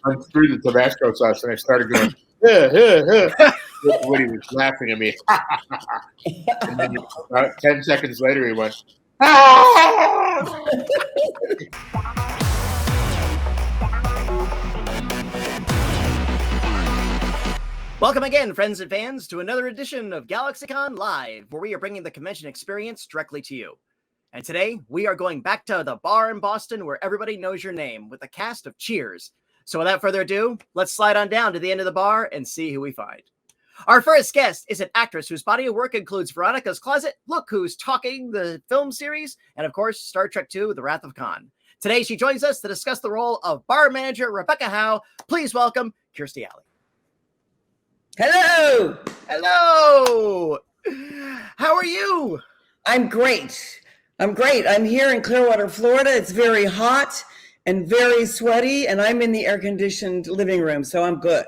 unscrewed the Tabasco sauce, and I started going, Woody was laughing at me. And then 10 seconds later, he went, Welcome again, friends and fans, to another edition of GalaxyCon Live, where we are bringing the convention experience directly to you. And today, we are going back to the bar in Boston where everybody knows your name with the cast of Cheers. So without further ado, let's slide on down to the end of the bar and see who we find. Our first guest is an actress whose body of work includes Veronica's Closet, Look Who's Talking, the film series, and of course, Star Trek II, The Wrath of Khan. Today, she joins us to discuss the role of bar manager Rebecca Howe. Please welcome Kirstie Alley. Hello. Hello. How are you? I'm great. I'm here in Clearwater, Florida. It's very hot and very sweaty, and I'm in the air-conditioned living room, so I'm good.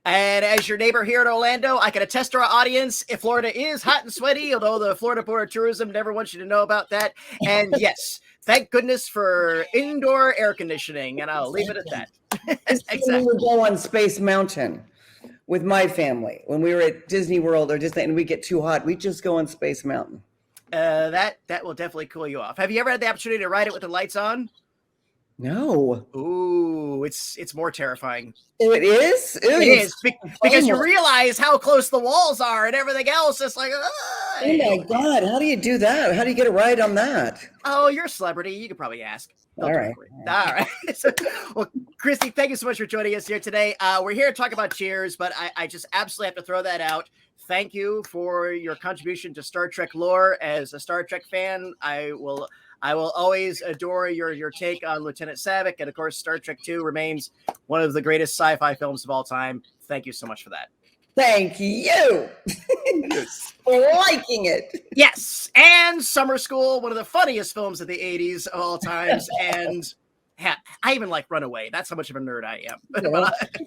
And as your neighbor here in Orlando, I can attest to our audience, if Florida is hot and sweaty, although the Florida Board of Tourism never wants you to know about that. And yes, thank goodness for indoor air conditioning, and I'll leave it at that. Exactly. We go on Space Mountain with my family. When we were at Disney World or Disney and we get too hot, we just go on Space Mountain. That will definitely cool you off. Have you ever had the opportunity to ride it with the lights on? No. Ooh, it's more terrifying. Oh, it is? It is because you realize how close the walls are and everything else. It's like, oh my God, how do you do that? How do you get a ride on that? Oh, you're a celebrity. You could probably ask. All right. Well, Kirstie, thank you so much for joining us here today. We're here to talk about Cheers, but I just absolutely have to throw that out. Thank you for your contribution to Star Trek lore. As a Star Trek fan, I will always adore your take on Lieutenant Saavik, and of course, Star Trek II remains one of the greatest sci-fi films of all time. Thank you so much for that. Thank you for liking it. Yes, and Summer School, one of the funniest films of the 80s of all times, and I even like Runaway. That's how much of a nerd I am. I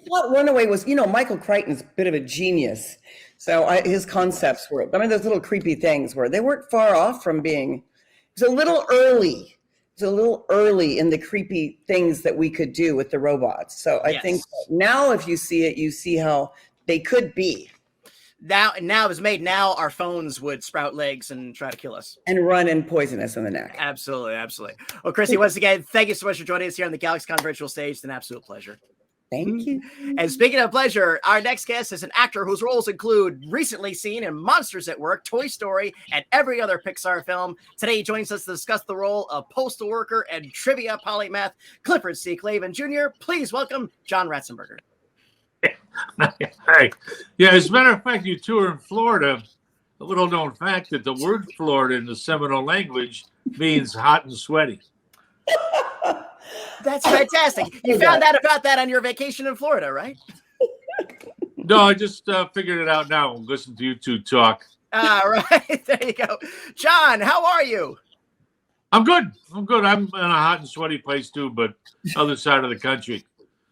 thought Runaway was, Michael Crichton's a bit of a genius. So his concepts were, those little creepy things they weren't far off from being, it was a little early. It was a little early in the creepy things that we could do with the robots. So I think now if you see it, you see how they could be. Now it was made. Now our phones would sprout legs and try to kill us. And run and poison us in the neck. Absolutely. Well, Kirstie, once again, thank you so much for joining us here on the GalaxyCon virtual stage. It's an absolute pleasure. Thank you. And speaking of pleasure, our next guest is an actor whose roles include recently seen in Monsters at Work, Toy Story, and every other Pixar film. Today, he joins us to discuss the role of postal worker and trivia polymath Clifford C. Clavin Jr. Please welcome John Ratzenberger. Hi. Yeah, as a matter of fact, you two are in Florida. A little known fact that the word Florida in the Seminole language means hot and sweaty. That's fantastic. You found out about that on your vacation in Florida, right? No, I just figured it out now. Listen to you two talk. All right. There you go. John, how are you? I'm good. I'm in a hot and sweaty place too, but other side of the country.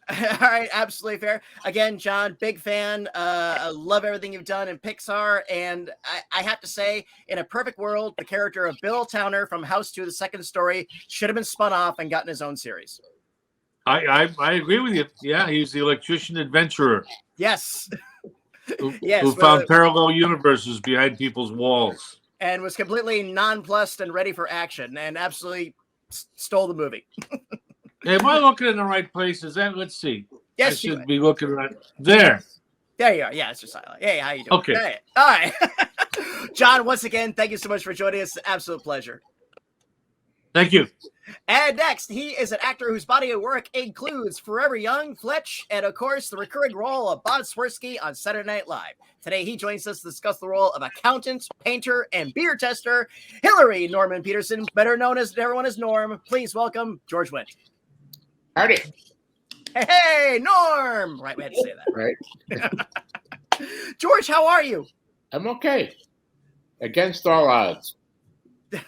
All right, absolutely fair. Again, John, big fan. I love everything you've done in Pixar, and I have to say, in a perfect world, the character of Bill Towner from House 2, The Second Story, should have been spun off and gotten his own series. I agree with you. Yeah, he's the electrician adventurer. Yes. Who found parallel universes behind people's walls. And was completely nonplussed and ready for action, and absolutely stole the movie. Am I looking in the right place? Let's see. Yes, I should be looking right there. There you are. Yeah, it's just silent. Hey, how you doing? Okay. Right. All right. John, once again, thank you so much for joining us. Absolute pleasure. Thank you. And next, he is an actor whose body of work includes Forever Young, Fletch, and of course, the recurring role of Bob Swirsky on Saturday Night Live. Today, he joins us to discuss the role of accountant, painter, and beer tester, Hillary Norman Peterson, better known as everyone as Norm. Please welcome George Wendt. Howdy. Hey, Norm! Right, we had to say that. Right. George, how are you? I'm okay. Against all odds.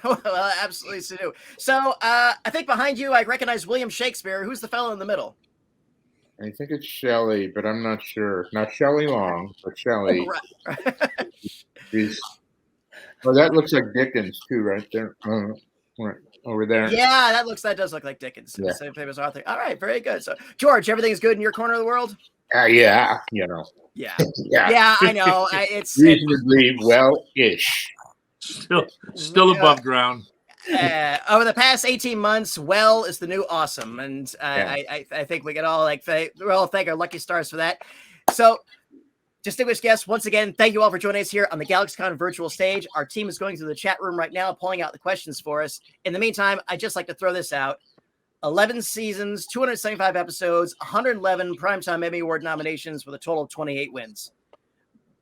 Well, absolutely so. So, I think behind you, I recognize William Shakespeare. Who's the fellow in the middle? I think it's Shelley, but I'm not sure. Not Shelley Long, but Shelley. Right. Well, that looks like Dickens, too, right there. Right. over there. Yeah, that does look like Dickens. Yeah. Same famous author. All right, very good. So, George, everything's good in your corner of the world? Yeah, Yeah. Yeah. Yeah, I know. It's reasonably well-ish. Still above ground. over the past 18 months, well is the new awesome, and I think we can all we all thank our lucky stars for that. So, distinguished guests, once again, thank you all for joining us here on the GalaxyCon virtual stage. Our team is going through the chat room right now, pulling out the questions for us. In the meantime, I'd just like to throw this out. 11 seasons, 275 episodes, 111 Primetime Emmy Award nominations with a total of 28 wins.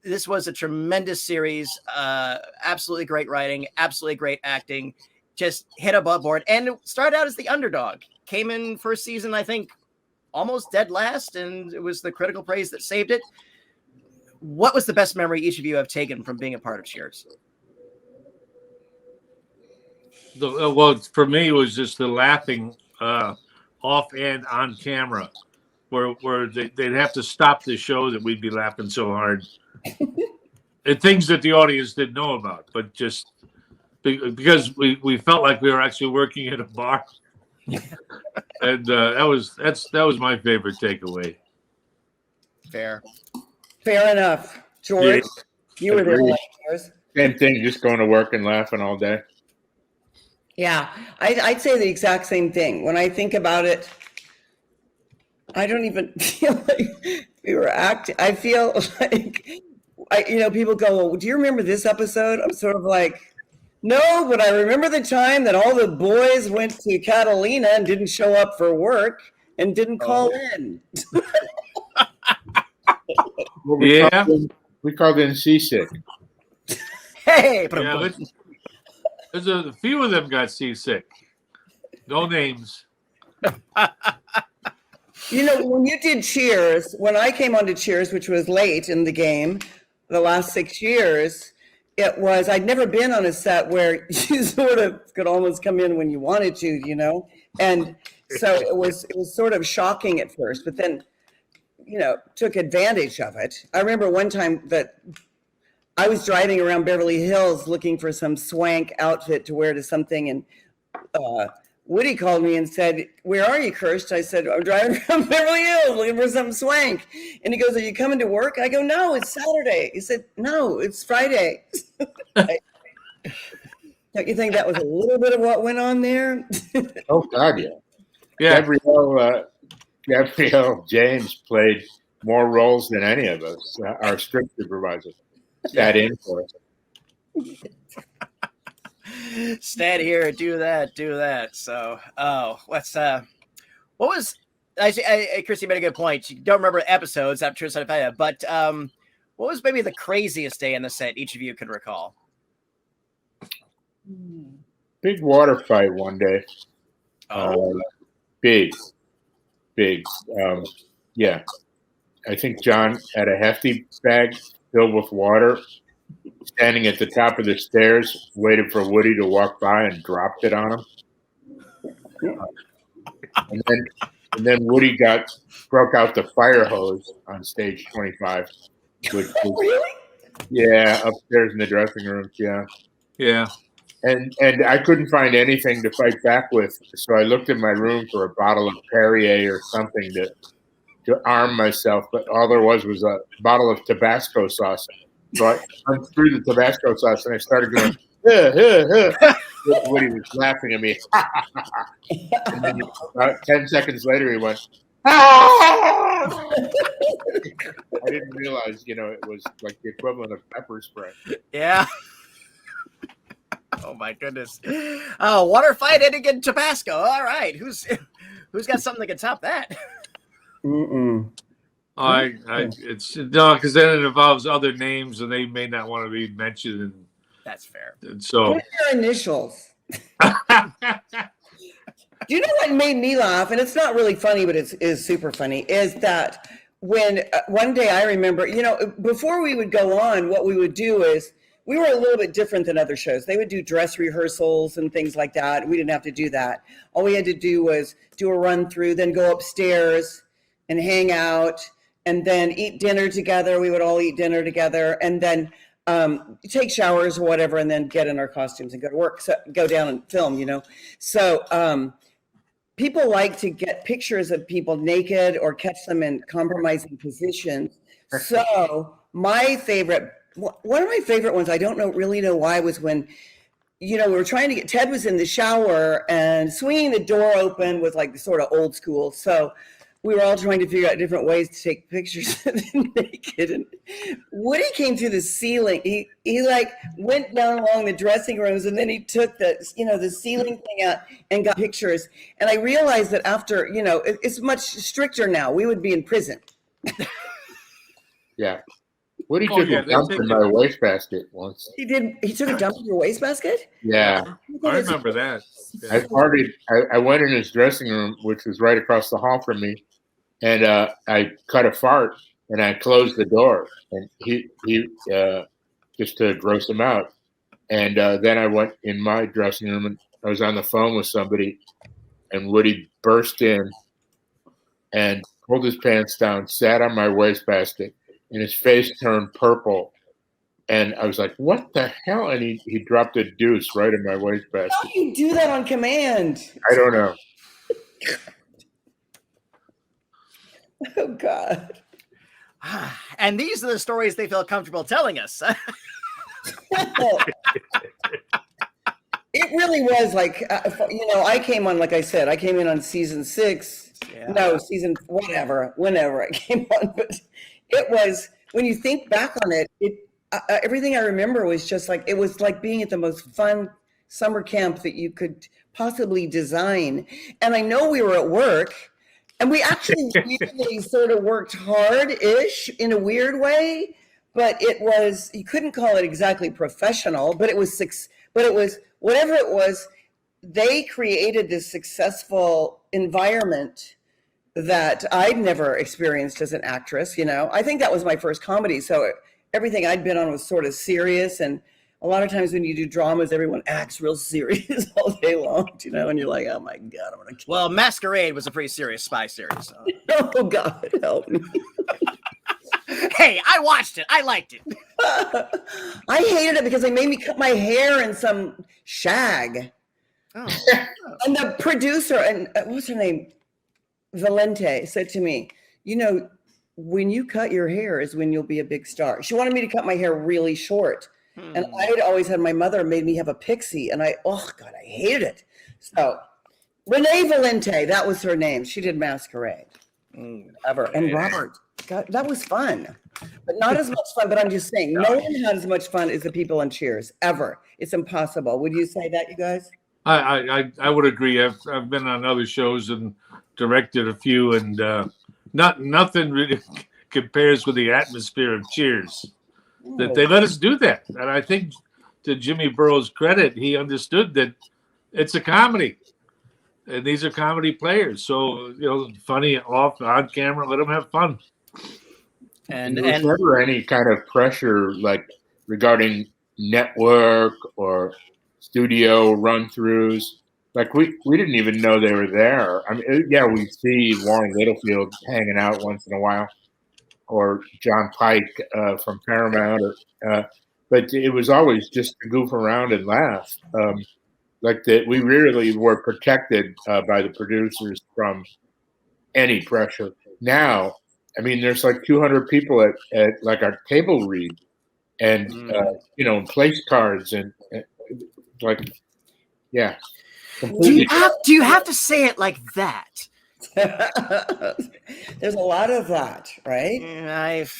This was a tremendous series. Absolutely great writing, absolutely great acting. Just hit above board and started out as the underdog. Came in first season, I think, almost dead last, and it was the critical praise that saved it. What was the best memory each of you have taken from being a part of Cheers? Well, for me, it was just the laughing off and on camera, where they'd have to stop the show that we'd be laughing so hard. And things that the audience didn't know about, but just because we felt like we were actually working at a bar. And that was my favorite takeaway. Fair enough. George, you were there. Same thing, just going to work and laughing all day. Yeah, I'd say the exact same thing. When I think about it, I don't even feel like we were acting. I feel like, people go, well, do you remember this episode? I'm sort of like, no, but I remember the time that all the boys went to Catalina and didn't show up for work and didn't call in. Well, we called in seasick. Hey, there's a few of them got seasick. No names. When you did Cheers, when I came onto Cheers, which was late in the game, the last 6 years, I'd never been on a set where you sort of could almost come in when you wanted to, and so it was sort of shocking at first, but then, took advantage of it. I remember one time that I was driving around Beverly Hills looking for some swank outfit to wear to something, and Woody called me and said, "Where are you, Kirst?" I said, "I'm driving around Beverly Hills looking for some swank." And he goes, "Are you coming to work?" I go, "No, it's Saturday." He said, "No, it's Friday." Don't you think that was a little bit of what went on there? Oh, God, yeah. Gabrielle James played more roles than any of us. Our script supervisor sat in for us. Stand here, do that. So, what was? Kirstie made a good point. You don't remember episodes. I'm sure I you, but what was maybe the craziest day in the set each of you could recall? Big water fight one day. Big. Yeah. I think John had a hefty bag filled with water, standing at the top of the stairs, waited for Woody to walk by and dropped it on him. And then Woody broke out the fire hose on stage 25. Really? Yeah, upstairs in the dressing rooms, yeah. Yeah. And I couldn't find anything to fight back with, so I looked in my room for a bottle of Perrier or something to arm myself, but all there was a bottle of Tabasco sauce. So I unscrewed the Tabasco sauce and I started going, Woody was laughing at me. And then about 10 seconds later, he went, I didn't realize, it was like the equivalent of pepper spray. Yeah. Oh my goodness. Oh, water fight and again Tabasco. All right. Who's got something that can top that? It's no, because then it involves other names and they may not want to be mentioned. And that's fair. And so what are your initials? Do you know what made me laugh? And it's not really funny, but it is super funny. Is that when one day I remember, before we would go on, what we would do is we were a little bit different than other shows. They would do dress rehearsals and things like that. We didn't have to do that. All we had to do was do a run through, then go upstairs and hang out, and then eat dinner together. We would all eat dinner together. And then take showers or whatever, and then get in our costumes and go to work. So go down and film, you know. So people like to get pictures of people naked or catch them in compromising positions. So my favorite, one of my favorite ones, I don't really know why, was when, you know, we were trying to get, Ted was in the shower and swinging the door open was like sort of old school. So we were all trying to figure out different ways to take pictures of them naked. And Woody came through the ceiling. He like went down along the dressing rooms, and then he took the, you know, the ceiling thing out and got pictures. And I realized that after, you know, it's much stricter now. We would be in prison. Yeah. Woody took a dump in my wastebasket once. He did. He took a dump in your wastebasket? Yeah. I remember that. I partied. I went in his dressing room, which was right across the hall from me, and I cut a fart, and I closed the door, and he just to gross him out. And then I went in my dressing room, and I was on the phone with somebody, and Woody burst in and pulled his pants down, sat on my wastebasket, and his face turned purple. And I was like, what the hell? And he dropped a deuce right in my wastebasket. How do you do that on command? I don't know. Oh, God. And these are the stories they feel comfortable telling us. It really was like, you know, I came on, like I said, I came in on season 6. Yeah. No, season whatever, whenever I came on. But it was, when you think back on it, everything I remember was just like, it was like being at the most fun summer camp that you could possibly design. And I know we were at work, and we actually really sort of worked hard-ish in a weird way, but it was, you couldn't call it exactly professional, but it was whatever it was, they created this successful environment that I'd never experienced as an actress. You know, I think that was my first comedy. So everything I'd been on was sort of serious. And a lot of times when you do dramas, everyone acts real serious all day long, you know, and you're like, oh my God, I'm going to kill. Well, Masquerade was a pretty serious spy series. So. Oh God, help me. Hey, I watched it. I liked it. I hated it because they made me cut my hair in some shag. Oh. And the producer, and what's her name? Valente said to me, you know, when you cut your hair is when you'll be a big star. She wanted me to cut my hair really short. And I had always had, my mother made me have a pixie, and oh God, I hated it. So Renee Valente, that was her name. She did Masquerade. Ever. And Robert, God, that was fun, but not as much fun. But I'm just saying, no one had as much fun as the people on Cheers, ever. It's impossible. Would you say that, you guys? I would agree. I've been on other shows and directed a few, and nothing really compares with the atmosphere of Cheers. That they let us do that, and I think, to Jimmy Burrows' credit, he understood that it's a comedy, and these are comedy players. So, you know, funny on camera, let them have fun. And there was never any kind of pressure, like regarding network or studio run-throughs. Like we didn't even know they were there. I mean, yeah, we see Warren Littlefield hanging out once in a while, or John Pike from Paramount, but it was always just to goof around and laugh. Like that, we really were protected by the producers from any pressure. Now, I mean, there's like 200 people at like our table read, and you know, place cards and like, yeah. Do you have to say it like that? There's a lot of that, right? I've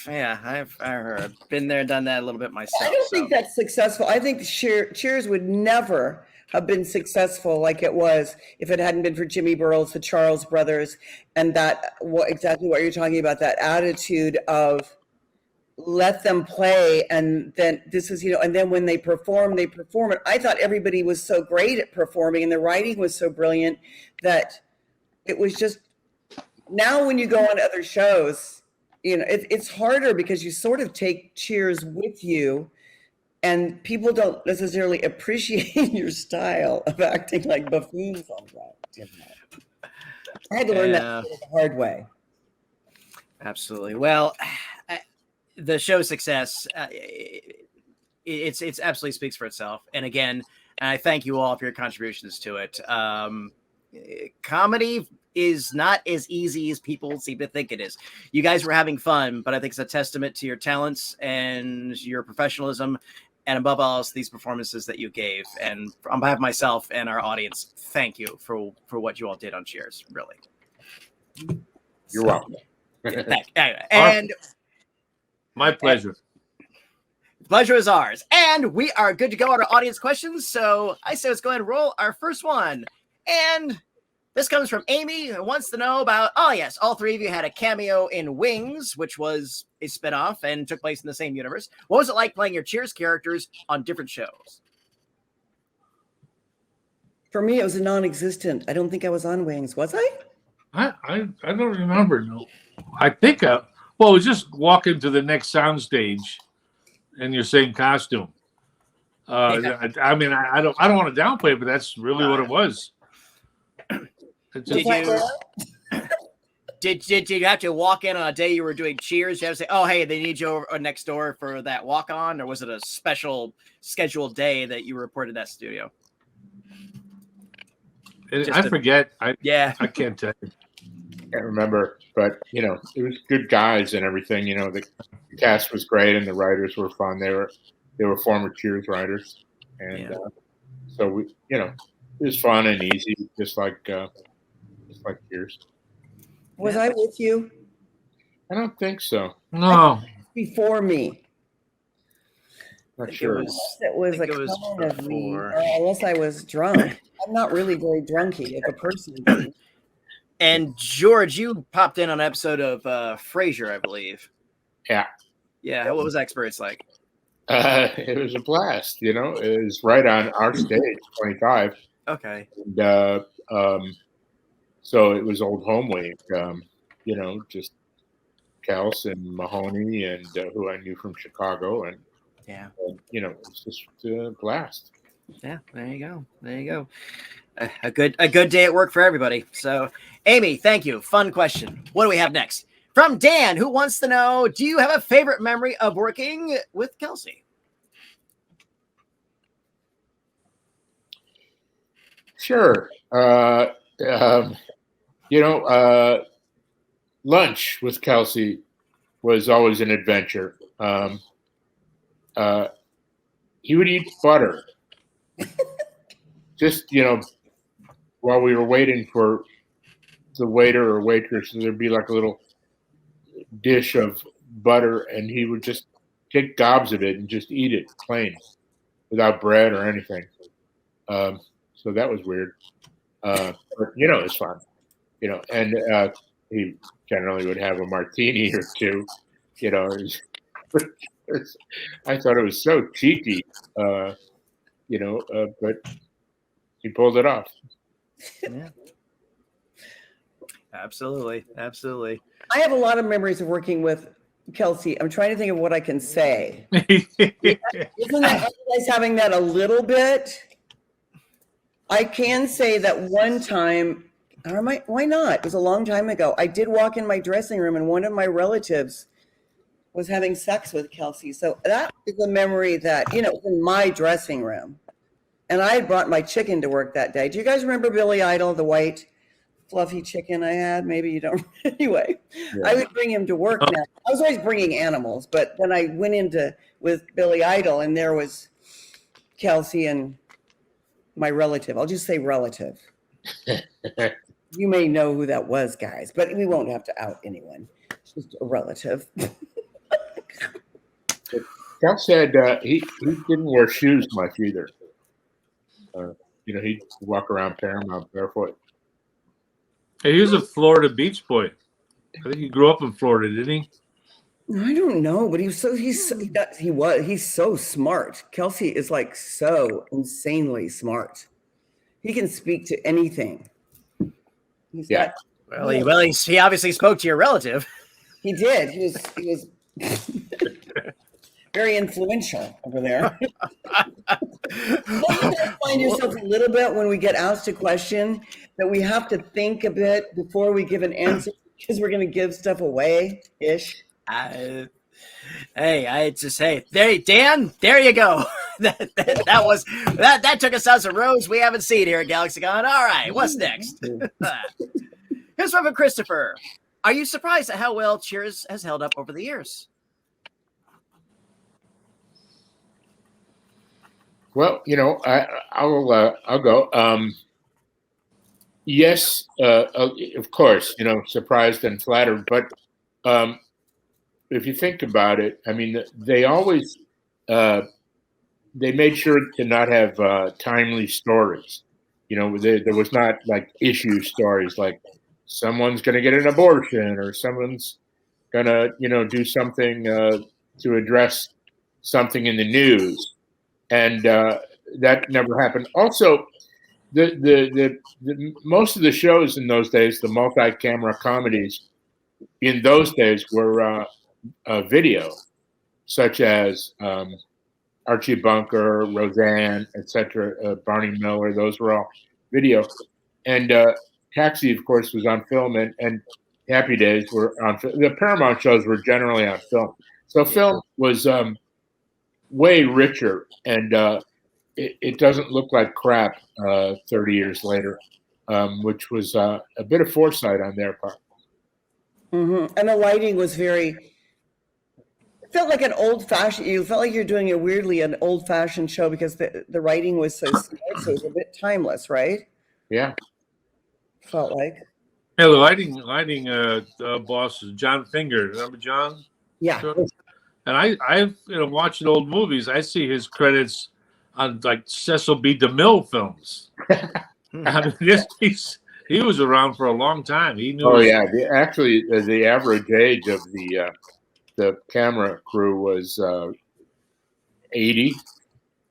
heard, been there, done that a little bit myself. I don't think that's successful. I think Cheers would never have been successful like it was if it hadn't been for Jimmy Burrows, the Charles brothers, and that exactly what you're talking about, that attitude of let them play, and then this is, you know, and then when they perform it. I thought everybody was so great at performing, and the writing was so brilliant that it was just, now when you go on other shows, you know, it's harder because you sort of take Cheers with you, and people don't necessarily appreciate your style of acting like buffoons on that. I had to learn that the hard way. Absolutely. Well, the show's success, it's absolutely speaks for itself. And again, I thank you all for your contributions to it. Comedy is not as easy as people seem to think it is. You guys were having fun, but I think it's a testament to your talents and your professionalism, and above all else, these performances that you gave. And on behalf of myself and our audience, thank you for what you all did on Cheers. Really, You're welcome. And my pleasure. the pleasure is ours. And we are good to go on our audience questions. So I say let's go ahead and roll our first one. And this comes from Amy, who wants to know about, yes, all three of you had a cameo in Wings, which was a spinoff and took place in the same universe. What was it like playing your Cheers characters on different shows? For me, it was a non-existent. I don't think I was on Wings, was I? I don't remember. No, I think it was just walking to the next soundstage in your same costume. I mean, I don't want to downplay it, but that's really what it was. Did you have to walk in on a day you were doing Cheers? You have to say, "Oh, hey, they need you over next door for that walk on," or was it a special scheduled day that you reported that studio? I forget. I can't tell you. Can't remember, but it was good guys and everything. The cast was great and the writers were fun. They were former Cheers writers, and so we, it was fun and easy, just like Cheers. Was I with you? I don't think so. No, before me. Not sure. It was a comment of me, or unless I was drunk. I'm not really very drunky of a person. And George, you popped in on an episode of Frasier, I believe. Yeah. Yeah. What was that experience like? It was a blast. It was right on our stage, 25. Okay. And so it was old home week. Just Kels and Mahoney and who I knew from Chicago, and it was just a blast. Yeah, there you go. There you go. A good day at work for everybody. So, Amy, thank you. Fun question. What do we have next? From Dan, who wants to know, do you have a favorite memory of working with Kelsey? Sure. Lunch with Kelsey was always an adventure. He would eat butter. Just, while we were waiting for the waiter or waitress, there'd be like a little dish of butter, and he would just take gobs of it and just eat it plain, without bread or anything. So that was weird. But, it was fun. And he generally would have a martini or two. I thought it was so cheeky, but he pulled it off. Yeah. Absolutely. Absolutely. I have a lot of memories of working with Kelsey. I'm trying to think of what I can say. Isn't that you guys having that a little bit? I can say that one time, why not? It was a long time ago. I did walk in my dressing room and one of my relatives was having sex with Kelsey. So that is a memory that, was in my dressing room. And I had brought my chicken to work that day. Do you guys remember Billy Idol, the white fluffy chicken I had? Maybe you don't. Anyway, yeah. I would bring him to work now. I was always bringing animals, but then I went with Billy Idol, and there was Kelsey and my relative. I'll just say relative. You may know who that was, guys, but we won't have to out anyone. It's just a relative. Cal said he didn't wear shoes much either. He'd walk around Paramount barefoot. Hey, he was a Florida beach boy. I think he grew up in Florida, didn't he? I don't know, but he's so smart. Kelsey is like so insanely smart. He can speak to anything. He obviously spoke to your relative. He did. He was very influential over there. Don't you find yourself a little bit when we get asked a question that we have to think a bit before we give an answer because we're going to give stuff away ish? Hey, I just say, there, Dan, there you go. that took us down some roads we haven't seen here at GalaxyCon. All right, what's next? Here's from Christopher. Are you surprised at how well Cheers has held up over the years? Well, I'll go. Yes, of course, surprised and flattered. But if you think about it, I mean, they always they made sure to not have timely stories. There was not like issue stories like someone's going to get an abortion or someone's going to, do something to address something in the news. And that never happened. Also, the most of the shows in those days, the multi-camera comedies in those days were video, such as Archie Bunker, Roseanne, etc., Barney Miller. Those were all video. And Taxi, of course, was on film, and Happy Days were on film. The Paramount shows were generally on film. So film was way richer, and it doesn't look like crap 30 years later, which was a bit of foresight on their part. Mm-hmm. And the lighting was it felt like an old-fashioned, you felt like you're doing an old-fashioned show because the writing was so smart, so it was a bit timeless, right? Yeah. Felt like. Yeah, the lighting boss is John Finger. Remember John? Yeah. And I've watching old movies, I see his credits on like Cecil B. DeMille films. I mean, he was around for a long time. He knew. Oh yeah, the average age of the camera crew was 80.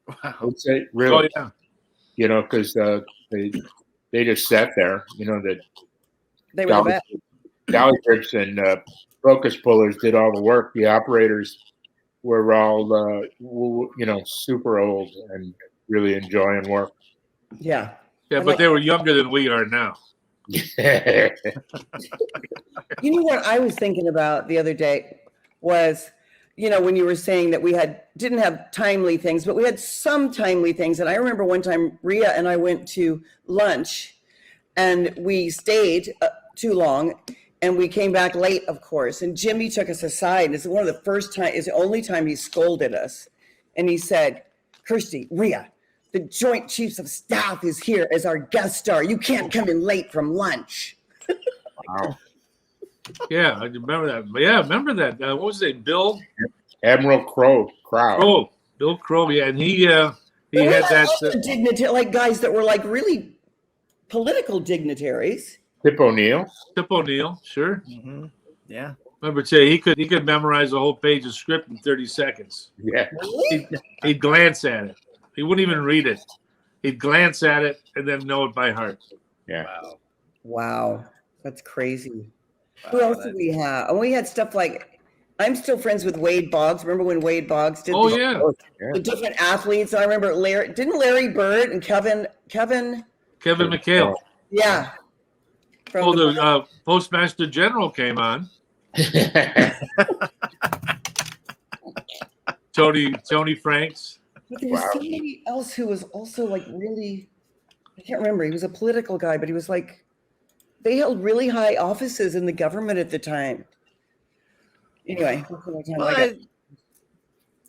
Wow. I would say, really. Oh yeah. Because they just sat there. That They were the best. Dolly grips and focus pullers did all the work. The operators were all super old and really enjoying work. Yeah. Yeah, but they were younger than we are now. You know what I was thinking about the other day was, when you were saying that we didn't have timely things, but we had some timely things. And I remember one time Rhea and I went to lunch and we stayed too long and we came back late, of course. And Jimmy took us aside. And it's one of the first time, it's the only time he scolded us. And he said, Kirstie, Rhea, the Joint Chiefs of Staff is here as our guest star. You can't come in late from lunch. Wow. Yeah, I remember that. But yeah, remember that. What was his name? Bill? Admiral Crow. Oh, Bill Crow. Yeah, and he had that. Dignitary, like guys that were like really political dignitaries. Tip O'Neill, sure. Mm-hmm. Yeah. Remember, he could memorize a whole page of script in 30 seconds. Yeah. He'd glance at it. He wouldn't even read it. He'd glance at it and then know it by heart. Yeah. Wow. That's crazy. Who else did we have? And we had stuff like, I'm still friends with Wade Boggs. Remember when Wade Boggs did the different athletes? I remember Larry Bird and Kevin McHale. Yeah. The Postmaster General came on. Tony Franks. But there was somebody else who was also like really, I can't remember. He was a political guy, but he was like, they held really high offices in the government at the time. Anyway,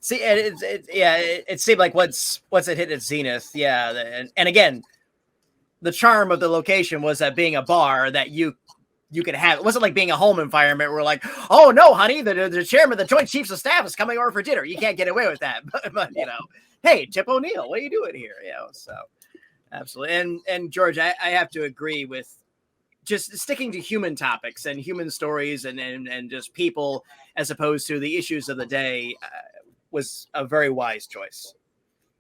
it seemed like once it hit its zenith, and again, the charm of the location was that being a bar that you could have. It wasn't like being a home environment where like, oh no, honey, the chairman of the Joint Chiefs of Staff is coming over for dinner. You can't get away with that. But hey, Tip O'Neill, what are you doing here? So absolutely. And George, I have to agree with just sticking to human topics and human stories and just people as opposed to the issues of the day was a very wise choice,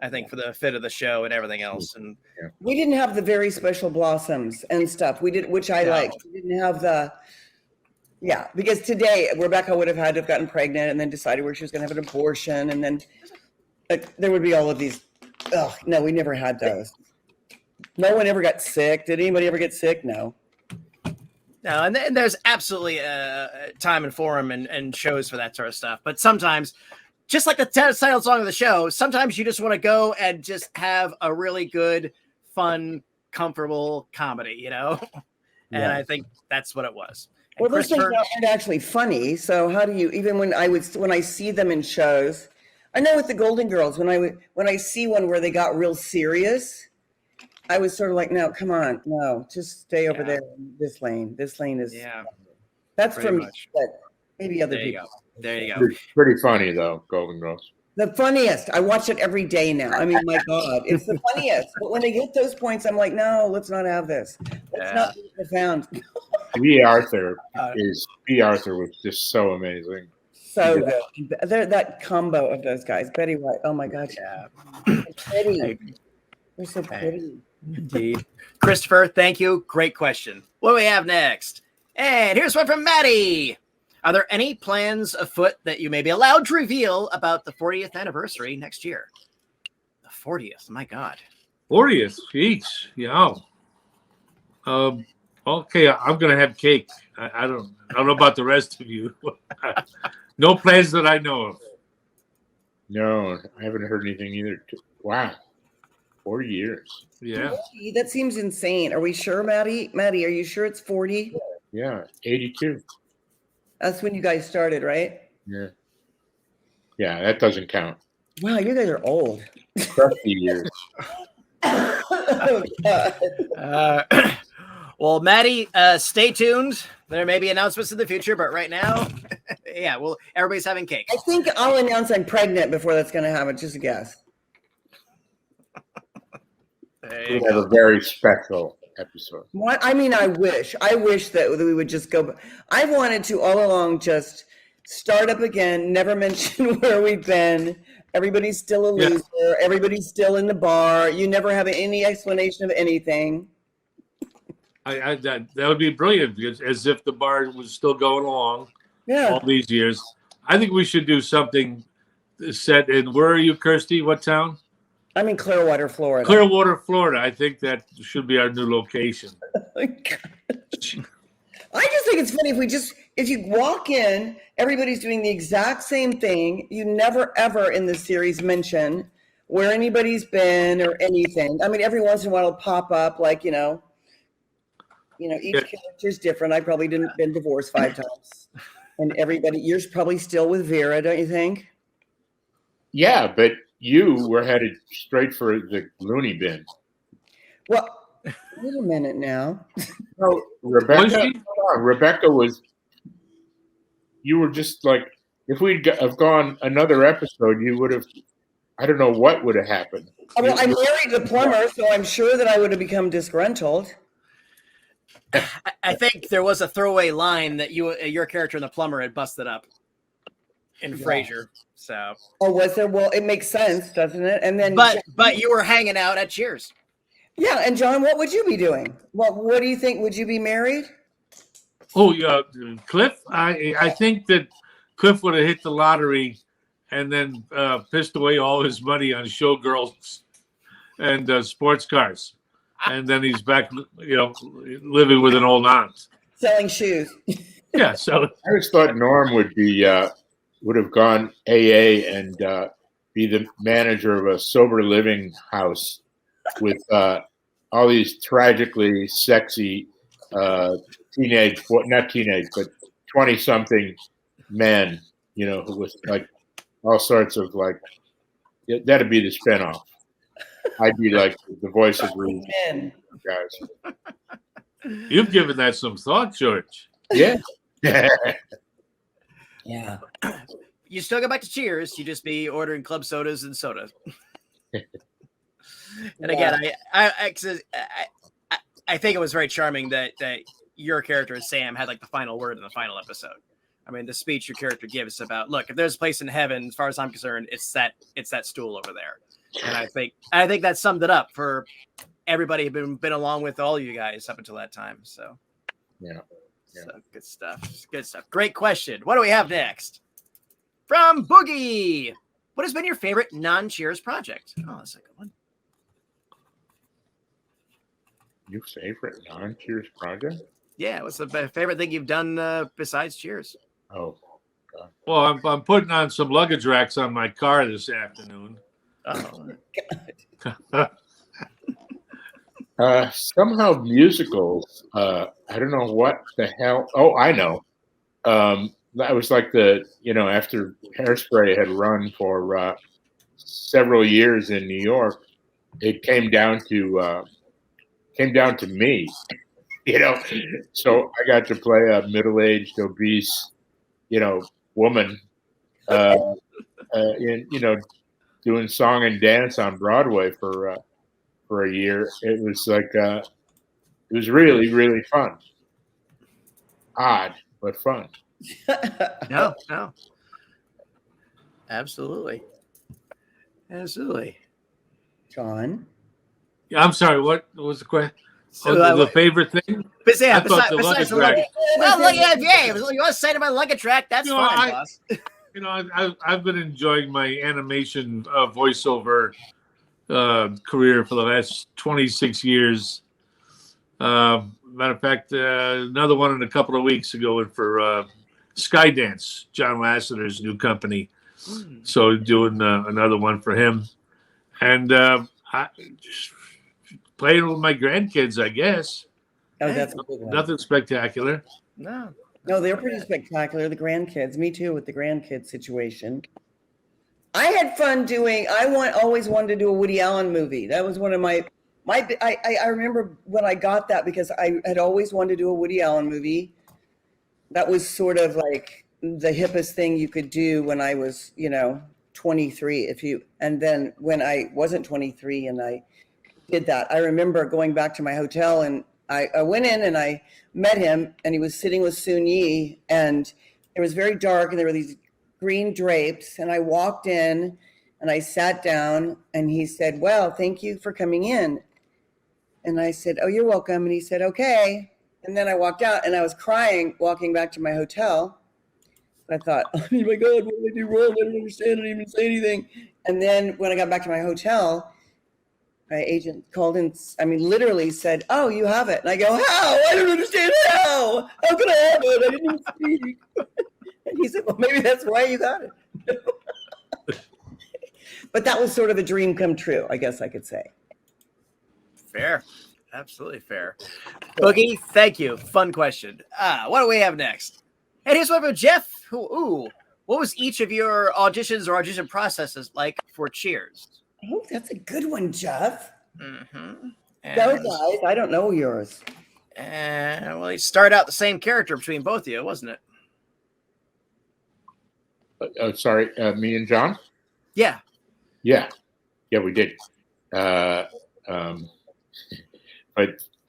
I think, for the fit of the show and everything else. And we didn't have the very special blossoms and stuff. We did, which I liked. We didn't have because today Rebecca would have had to have gotten pregnant and then decided where she was going to have an abortion. And then there would be all of these. Oh, no, we never had those. No one ever got sick. Did anybody ever get sick? No. No, and there's absolutely time and forum and shows for that sort of stuff. But sometimes, just like the title song of the show, sometimes you just want to go and just have a really good, fun, comfortable comedy, you know? And I think that's what it was. Well, those things aren't actually funny. So how do you, even when I see them in shows, I know with the Golden Girls, when I see one where they got real serious, I was sort of like, no, come on, no, just stay over there in this lane. This lane is that's for me, but maybe other people. There you go. Pretty funny though, Golden Girls. The funniest. I watch it every day now. I mean, my God, it's the funniest. But when they get those points, I'm like, no, let's not have this. Let's not be profound. B. Arthur was just so amazing. So good. That combo of those guys. Betty White. Oh my God. Yeah. Pretty. They're so pretty. Indeed. Christopher, thank you. Great question. What do we have next? And here's one from Maddie. Are there any plans afoot that you may be allowed to reveal about the 40th anniversary next year? The 40th, my God. 40th, jeez, yeah. Okay, I'm gonna have cake. I don't know about the rest of you. No plans that I know of. No, I haven't heard anything either. Wow, 40 years. Yeah, that seems insane. Are we sure, Maddie? Maddie, are you sure it's 40? Yeah, 82. That's when you guys started, right? Yeah. Yeah, that doesn't count. Wow, you guys are old. 30 years. Oh, God. Well, Maddie, stay tuned. There may be announcements in the future, but right now, yeah, well, everybody's having cake. I think I'll announce I'm pregnant before that's going to happen. Just a guess. We have a very special episode. What? I mean, I wish that we would just go. I've wanted to all along just start up again, never mention where we've been. Everybody's still a loser. Yeah. Everybody's still in the bar. You never have any explanation of anything. That would be brilliant, because as if the bar was still going along all these years. I think we should do something set in, where are you, Kirstie? What town? I'm in Clearwater, Florida. Clearwater, Florida. I think that should be our new location. I just think it's funny if you walk in, everybody's doing the exact same thing. You never ever in this series mention where anybody's been or anything. I mean, every once in a while it'll pop up, like, each character's different. I probably been divorced 5 times. And you're probably still with Vera, don't you think? Yeah, but you were headed straight for the loony bin. Well, wait a minute now. No, Rebecca was. You were just like, if we'd have gone another episode, you would have. I don't know what would have happened. Well, I married the plumber, so I'm sure that I would have become disgruntled. I think there was a throwaway line that your character and the plumber had busted up in Frasier. So. Oh, was there? Well, it makes sense, doesn't it? And then, but you were hanging out at Cheers. Yeah, and John, what would you be doing? What do you think? Would you be married? Oh, yeah, Cliff. I think that Cliff would have hit the lottery, and then pissed away all his money on showgirls and sports cars, and then he's back, living with an old aunt, selling shoes. Yeah. So I just thought Norm would have gone AA and be the manager of a sober living house with all these tragically sexy not teenage, but 20-something men, who was like all sorts of like, that'd be the spinoff. I'd be like the voice of reason, guys. You've given that some thought, George. Yeah. Yeah. You still go back to Cheers. You just be ordering club sodas and soda. And again, I think it was very charming that your character, Sam, had like the final word in the final episode. I mean, the speech your character gives about, look, if there's a place in heaven, as far as I'm concerned, it's that stool over there. And I think that summed it up for everybody who'd been along with all you guys up until that time. So yeah. So good stuff. Good stuff. Great question. What do we have next? From Boogie. What has been your favorite non-Cheers project? Oh, that's a good one. Your favorite non-Cheers project? Yeah, what's the favorite thing you've done besides Cheers? Oh, Well, I'm putting on some luggage racks on my car this afternoon. Oh, somehow musicals. I don't know what the hell. Oh, I know. That was like after Hairspray had run for several years in New York, it came down to me. So I got to play a middle-aged, obese, woman, doing song and dance on Broadway for a year. It was it was really, really fun. Odd, but fun. no. Absolutely. John? Yeah, I'm sorry. What was the question? So, the favorite thing? But yeah, I thought the besides the luggage luggage. Well, look, yeah, you want to say to my luggage rack? That's fine, boss. I've been enjoying my animation voiceover career for the last 26 years. Matter of fact, another one in a couple of weeks ago for Skydance, John Lasseter's new company. So doing another one for him. And I just playing with my grandkids, I guess. Oh, that's a good one. Nothing spectacular. No, they're pretty spectacular. The grandkids, me too, with the grandkids situation. I had fun doing. Always wanted to do a Woody Allen movie. That was one of my. I remember when I got that because I had always wanted to do a Woody Allen movie. That was sort of like the hippest thing you could do when I was, 23. And then when I wasn't 23 and I did that, I remember going back to my hotel and I went in and I met him and he was sitting with Soon Yi and it was very dark and there were these green drapes and I walked in and I sat down and he said, well, thank you for coming in. And I said, oh, you're welcome. And he said, okay. And then I walked out and I was crying walking back to my hotel. I thought, oh my God, what did I do wrong? I don't understand. I didn't even say anything. And then when I got back to my hotel, my agent called in, literally said, oh, you have it. And I go, how? I don't understand how. How could I have it? I didn't even speak. And he said, well, maybe that's why you got it. But that was sort of a dream come true, I guess I could say. Fair. Absolutely fair. Boogie, thank you. Fun question. What do we have next? And here's one for Jeff. What was each of your auditions or audition processes like for Cheers? Oh, that's a good one, Jeff. Mm-hmm. Go, guys. I don't know yours. Well, you started out the same character between both of you, wasn't it? Sorry, me and John? Yeah. Yeah, we did. But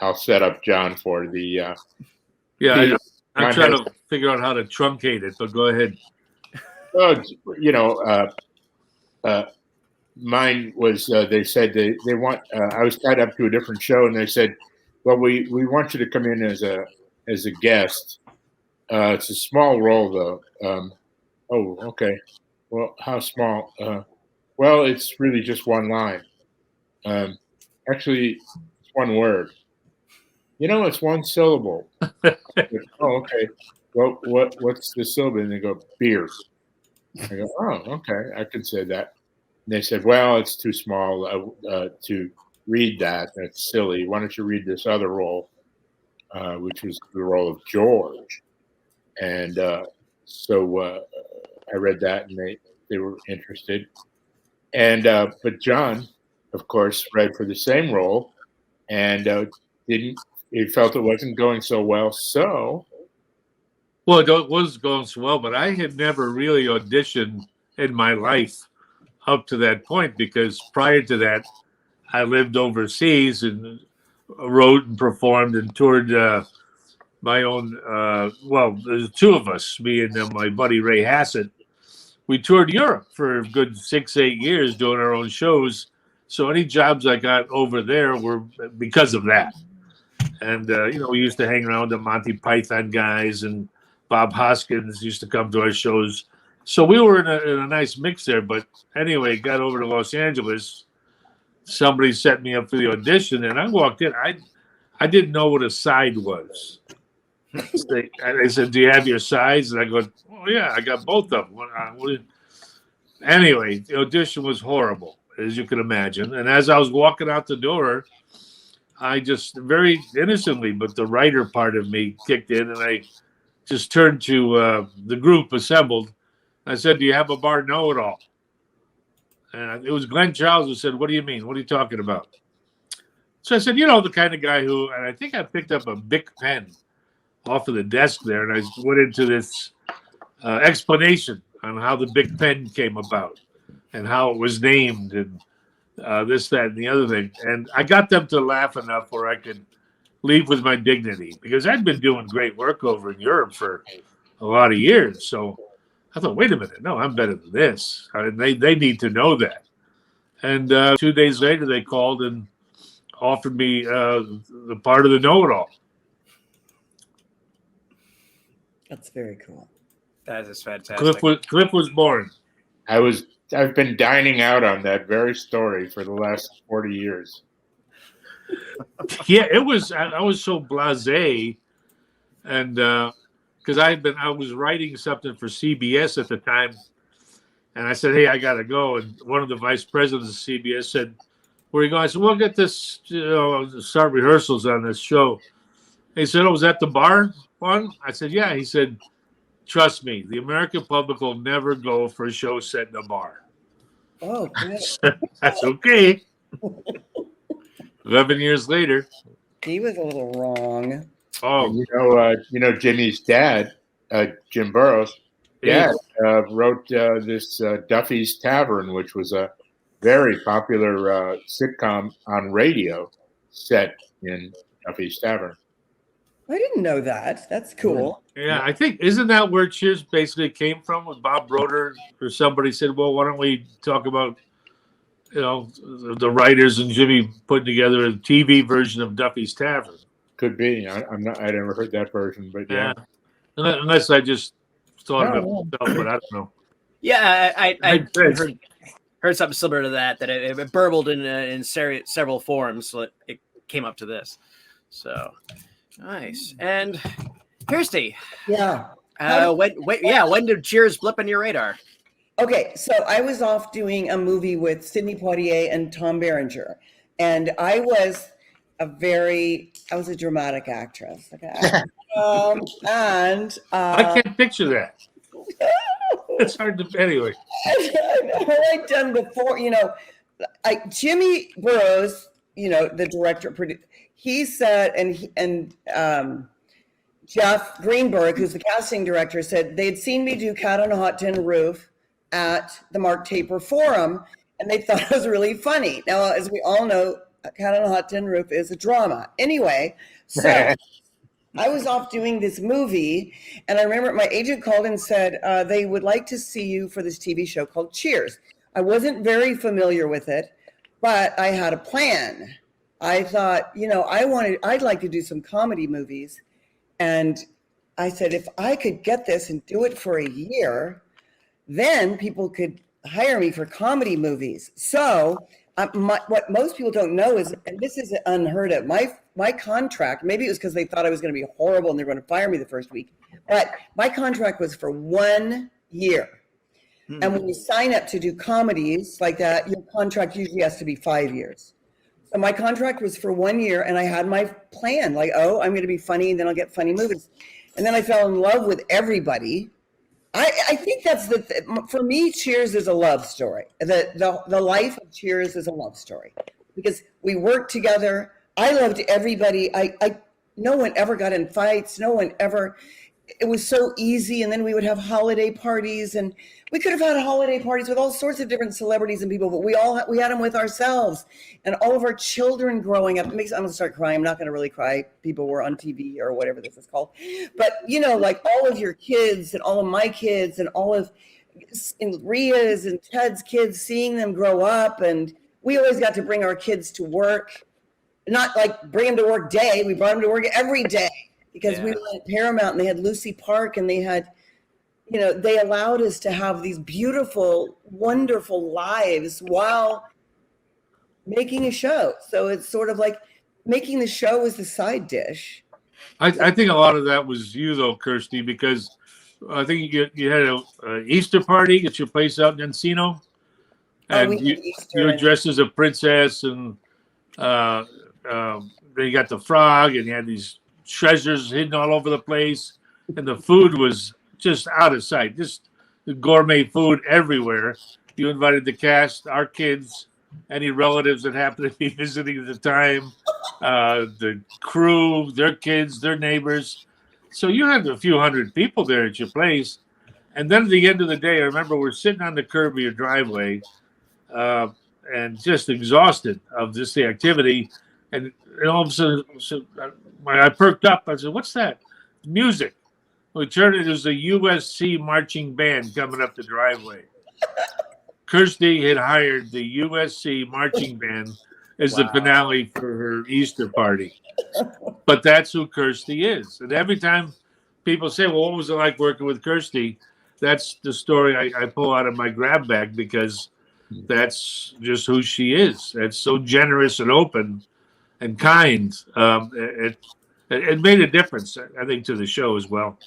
I'll set up John for the. I'm trying to figure out how to truncate it, but go ahead. Mine was. They said they want. I was tied up to a different show, and they said, "Well, we want you to come in as a guest. It's a small role, though." Oh, okay. Well, how small? Well, it's really just one line. Actually, it's one word. It's one syllable. Oh, okay. Well, what's the syllable? And they go, beer. I go, oh, okay. I could say that. And they said, well, it's too small to read that. That's silly. Why don't you read this other role, which was the role of George? And so I read that, and they were interested. And but John, of course, read for the same role, and he felt it wasn't going so well. So, well, it was going so well, but I had never really auditioned in my life up to that point because prior to that, I lived overseas and wrote and performed and toured my own. Well, there's two of us, me and my buddy Ray Hassett. We toured Europe for a good 6-8 years doing our own shows. So any jobs I got over there were because of that. And, we used to hang around the Monty Python guys, and Bob Hoskins used to come to our shows. So we were in a nice mix there. But anyway, got over to Los Angeles. Somebody set me up for the audition, and I walked in. I didn't know what a side was. They said, "Do you have your size?" And I go, "Oh yeah, I got both of them." Anyway, the audition was horrible, as you can imagine. And as I was walking out the door, I just very innocently, but the writer part of me kicked in, and I just turned to the group assembled. I said, "Do you have a bar know-it-all?" And it was Glenn Charles who said, "What do you mean? What are you talking about?" So I said, the kind of guy who, and I think I picked up a Bic pen off of the desk there, and I went into this explanation on how the Bic pen came about and how it was named and this, that, and the other thing. And I got them to laugh enough where I could leave with my dignity, because I'd been doing great work over in Europe for a lot of years. So I thought, wait a minute, no, I'm better than this. And they need to know that. And 2 days later, they called and offered me the part of the know-it-all. That's very cool. That is fantastic. Cliff was born. I've been dining out on that very story for the last 40 years. Yeah, it was. I was so blasé, and because I was writing something for CBS at the time, and I said, "Hey, I gotta go." And one of the vice presidents of CBS said, "Where are you going?" I said, "We'll get this, start rehearsals on this show." He said, "Oh, was that the bar one?" I said, "Yeah." He said, "Trust me, the American public will never go for a show set in a bar." Oh, good. That's okay. 11 years later. He was a little wrong. Oh, Jimmy's dad, Jim Burroughs, yes. wrote this Duffy's Tavern, which was a very popular sitcom on radio set in Duffy's Tavern. I didn't know that. That's cool. Yeah, I think, isn't that where Cheers basically came from, with Bob Broder or somebody said, "Well, why don't we talk about, the writers and Jimmy putting together a TV version of Duffy's Tavern?" Could be. I never heard that version, but yeah. Unless I just thought of it myself, but I don't know. Yeah, I heard something similar to that it burbled in several forms, so it came up to this. So nice. And Kirstie, Yeah. when did Cheers blip in your radar? Okay, so I was off doing a movie with Sidney Poitier and Tom Berenger, and I was a dramatic actress. Okay, and I can't picture that. It's hard to anyway. I'd done before, Jimmy Burroughs, the director, producer. He said, and Jeff Greenberg, who's the casting director, said they'd seen me do Cat on a Hot Tin Roof at the Mark Taper Forum, and they thought it was really funny. Now, as we all know, Cat on a Hot Tin Roof is a drama. Anyway, so I was off doing this movie, and I remember my agent called and said they would like to see you for this TV show called Cheers. I wasn't very familiar with it, but I had a plan. I thought, I'd like to do some comedy movies. And I said, if I could get this and do it for a year, then people could hire me for comedy movies. So what most people don't know is, and this is unheard of, my contract, maybe it was because they thought I was going to be horrible and they were going to fire me the first week, but my contract was for 1 year. Mm-hmm. And when you sign up to do comedies like that, your contract usually has to be 5 years. So my contract was for 1 year, and I had my plan, like, I'm going to be funny, and then I'll get funny movies. And then I fell in love with everybody. I think that's for me, Cheers is a love story. The life of Cheers is a love story because we worked together. I loved everybody. No one ever got in fights. It was so easy. And then we would have holiday parties, and we could have had holiday parties with all sorts of different celebrities and people, but we had them with ourselves and all of our children growing up. I'm going to start crying. I'm not going to really cry. People were on TV or whatever this is called. But, like all of your kids and all of my kids and all of Ria's and Ted's kids, seeing them grow up. And we always got to bring our kids to work, not like bring them to work day. We brought them to work every day because we were at Paramount and they had Lucy Park and they had, they allowed us to have these beautiful, wonderful lives while making a show. So it's sort of like making the show was the side dish. I think a lot of that was you though, Kirstie, because I think you had a Easter party at your place out in Encino, and we had Easter you were and- dressed as a princess, and then you got the frog, and you had these treasures hidden all over the place, and the food was just out of sight, just the gourmet food everywhere. You invited the cast, our kids, any relatives that happened to be visiting at the time, the crew, their kids, their neighbors. So you had a few hundred people there at your place. And then at the end of the day, I remember we're sitting on the curb of your driveway and just exhausted of just the activity. And all of a sudden, when I perked up, I said, "What's that?" Music. We turned it was a USC marching band coming up the driveway. Kirstie had hired the USC marching band as the finale for her Easter party. But that's who Kirstie is. And every time people say, "Well, what was it like working with Kirstie?" That's the story I pull out of my grab bag, because that's just who she is. That's so generous and open and kind. It made a difference, I think, to the show as well.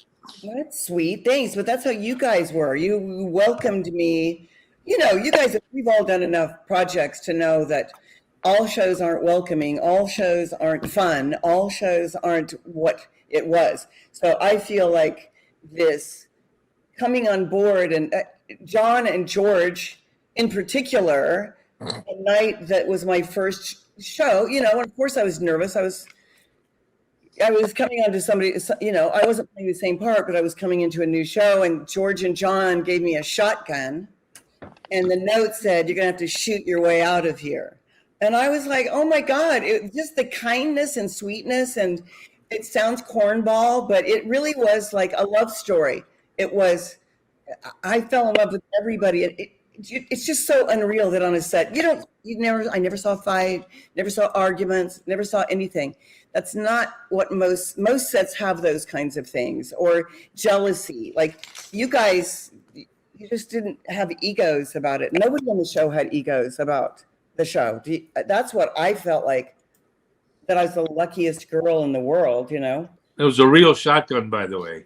That's sweet. Thanks. But that's how you guys were. You welcomed me. You know, you guys, we've all done enough projects to know that all shows aren't welcoming. All shows aren't fun. All shows aren't what it was. So I feel like this coming on board, and John and George in particular, the night that was my first show, you know, and of course I was nervous. I was coming onto somebody, you know, I wasn't playing the same part, but I was coming into a new show, and George and John gave me a shotgun, and the note said, "You're going to have to shoot your way out of here." And I was like, oh my God, just the kindness and sweetness. And it sounds cornball, but it really was like a love story. It was, I fell in love with everybody. It's just so unreal that on a set, I never saw a fight, never saw arguments, never saw anything. That's not what most sets have, those kinds of things, or jealousy. Like you guys, you just didn't have egos about it. Nobody on the show had egos about the show. That's what I felt like, that I was the luckiest girl in the world, you know? It was a real shotgun, by the way.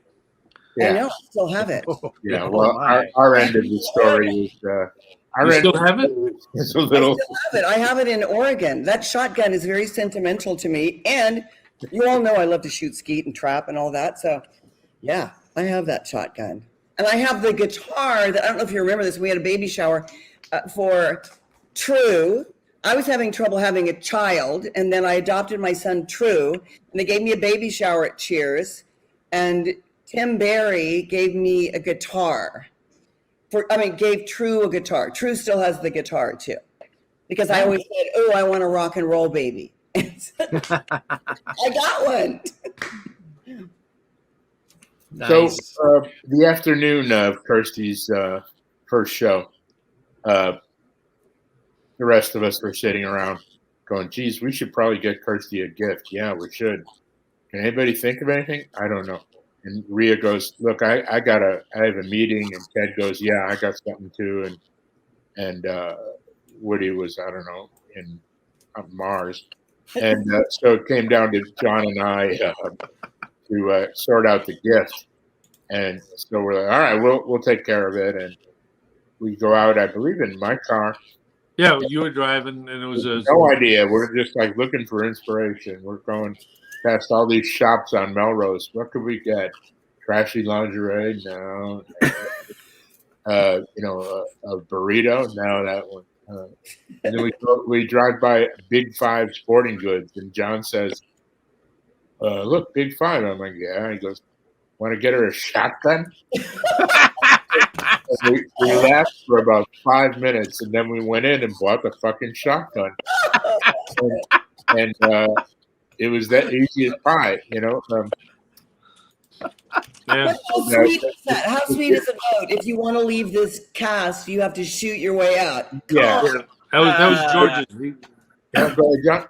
Yeah. I know, I still have it. Yeah, well, our end of the story is You still have it? It's a little. I still have it. I have it in Oregon. That shotgun is very sentimental to me. And you all know I love to shoot skeet and trap and all that. So yeah, I have that shotgun. And I have the guitar that, I don't know if you remember this, we had a baby shower for True. I was having trouble having a child, and then I adopted my son True, and they gave me a baby shower at Cheers, and Tim Barry gave me a guitar. Gave True a guitar. True still has the guitar too, because I always said, "Oh, I want a rock and roll baby." I got one. Nice. So the afternoon of Kirstie's first show, the rest of us were sitting around going, "Geez, we should probably get Kirstie a gift." Yeah, we should. Can anybody think of anything? I don't know. And Rhea goes, "Look, I have a meeting." And Ted goes, "Yeah, I got something too." And Woody was, I don't know, in Mars. And so it came down to John and I to sort out the gift. And so we're like, "All right, we'll take care of it." And we go out, I believe, in my car. Yeah, you were driving, and it was no idea. We're just like looking for inspiration. We're going past all these shops on Melrose. What could we get? Trashy lingerie? No. A burrito? No, that one. And then we drive by Big Five Sporting Goods, and John says, "Look, Big Five." I'm like, "Yeah." He goes, "Want to get her a shotgun?" We laughed for about 5 minutes, and then we went in and bought the fucking shotgun. And it was that easy as pie, you know. Yeah. How sweet is that? How sweet is a note? If you want to leave this cast, you have to shoot your way out. Yeah. That was George's. Yeah, go ahead, John.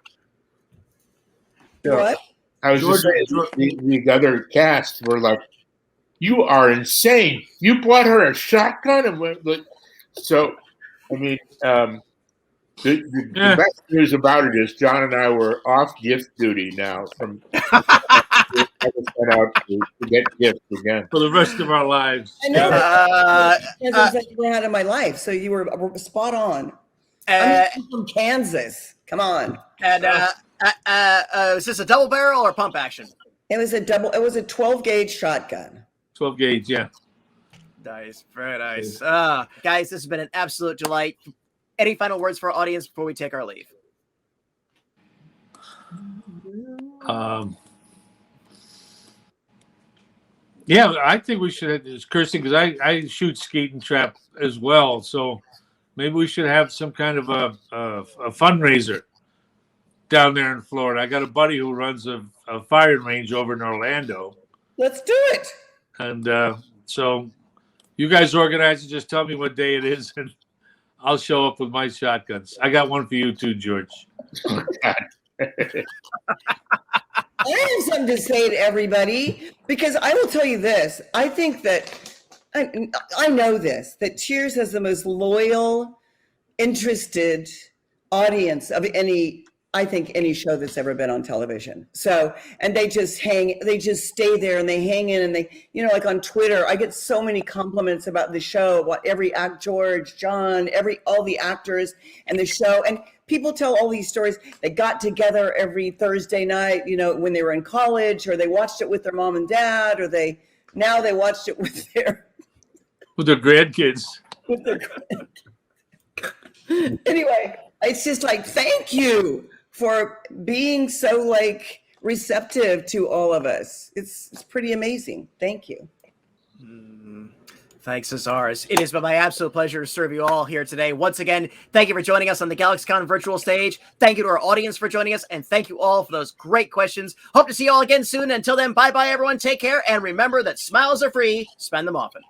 What? I was just saying, the other cast were like, "You are insane. You bought her a shotgun?" And went like, so, I mean, the best news about it is John and I were off gift duty now from never set out to get gifts again. For the rest of our lives. I know. Uh, That's what I had in my life. So you were spot on. I'm from Kansas. Come on. And is this a double barrel or pump action? It was a 12 gauge shotgun. 12 gauge, yeah. Nice, very nice. Guys, this has been an absolute delight. Any final words for our audience before we take our leave? Yeah, I think we should have this Kirstie, because I shoot skeet and trap as well. So maybe we should have some kind of a fundraiser down there in Florida. I got a buddy who runs a firing range over in Orlando. Let's do it. And so you guys organize it. Just tell me what day it is, and I'll show up with my shotguns. I got one for you too, George. I have something to say to everybody, because I will tell you this. I think that I know this, that Cheers has the most loyal, interested audience of any show that's ever been on television. So, and they just stay there and they hang in, and they, like on Twitter, I get so many compliments about the show, what every act, George, John, all the actors and the show. And people tell all these stories. They got together every Thursday night, when they were in college, or they watched it with their mom and dad, or now they watched it with their grandkids. Anyway, it's just like, thank you for being so receptive to all of us. It's pretty amazing. Thank you. Thanks is ours. It has been my absolute pleasure to serve you all here today. Once again, thank you for joining us on the GalaxyCon virtual stage. Thank you to our audience for joining us, and thank you all for those great questions. Hope to see you all again soon. Until then, bye-bye, everyone. Take care, and remember that smiles are free. Spend them often.